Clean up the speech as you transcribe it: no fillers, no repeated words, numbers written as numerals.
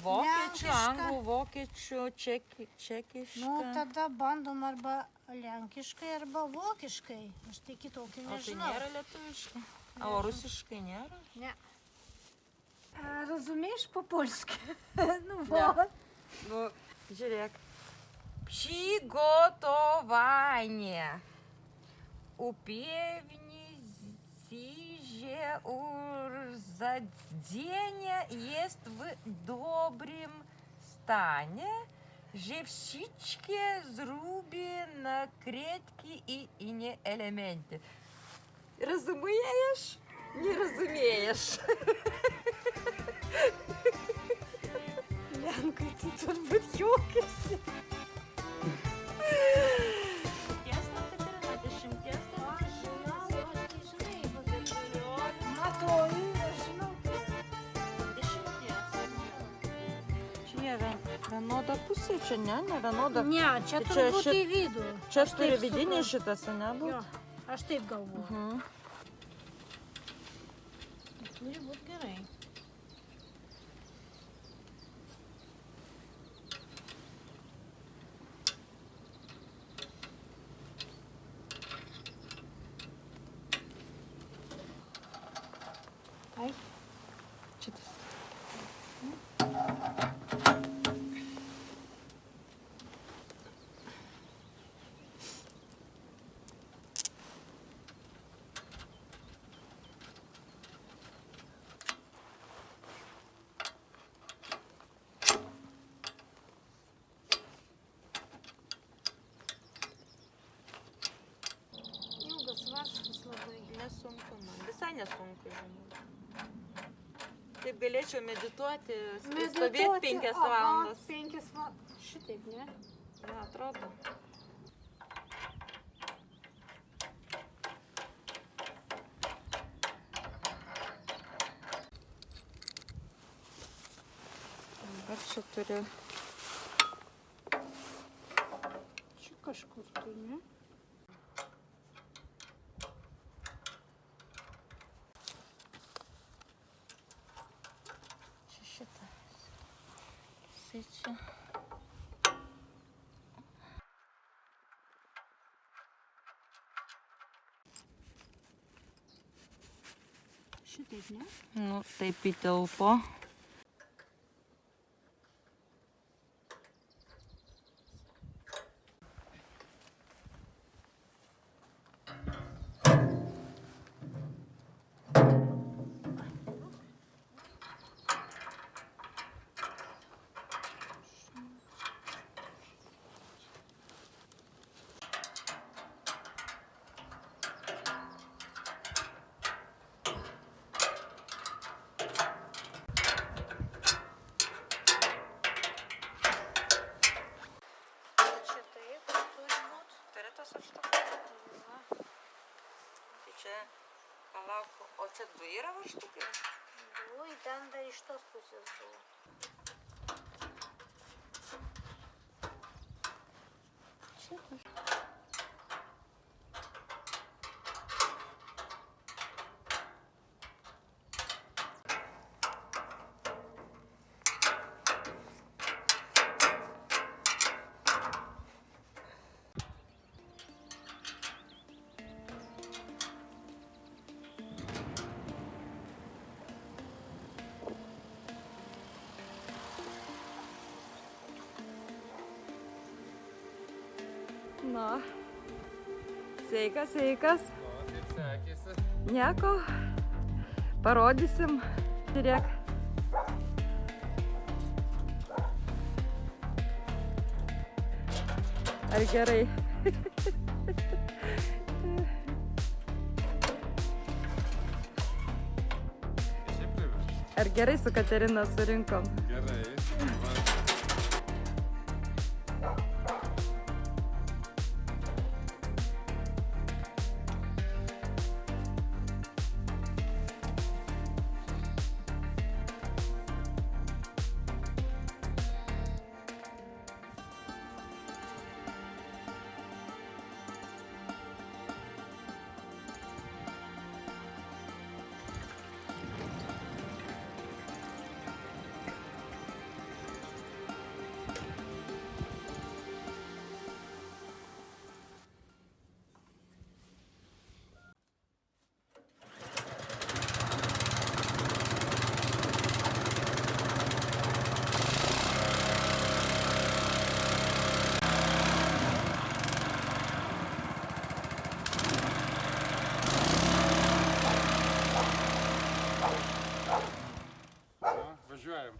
Vokiečių, anglų, vokiečių, čekiška. Nu, tada bandom arba lenkiškai, arba vokiškai. Aš tai kitokį nežinau. O tai nėra lietuviškai? O rusiškai nėra? Не. Разумеешь по-польски? Ну вот. Ну, žiūrėk. Przygotowanie. Upewnić się, urządzenie jest w dobrym stanie, że wszystkie zruby, nakrytki i inne elementy. Rozumiesz? Nie rozumiesz. Ленка, ты тут быть юкишься. Tiesą, kad yra nuo 10 Čia vienoda pusė, čia ne vienoda. Ne, čia turbūt į vidų. Čia turi vidinį šitas, ne būt? Jo, aš taip galvoju. Turi būt gerai. Ai. Šitas. Ilgas varžtas labai. Nesunku man, visai nesunku. Taip galėčiau medituoti, stovėti 5 valandas. 5 valandas. Šitaip, ne? Ja, atrodo. Dabar čia turiu. Čia kažkur tai, ne? Čia. Šitaip, ne? Nu, taip įtilpo. pusės buvo. Šitas. Na, sveikas, sveikas. O, kaip sekėsi? Nieko. Parodysim. Žiūrėk. Ar gerai? Šiaip privež. Ar gerai su Katerina surinkom? Gerai. Va. Važiuojam.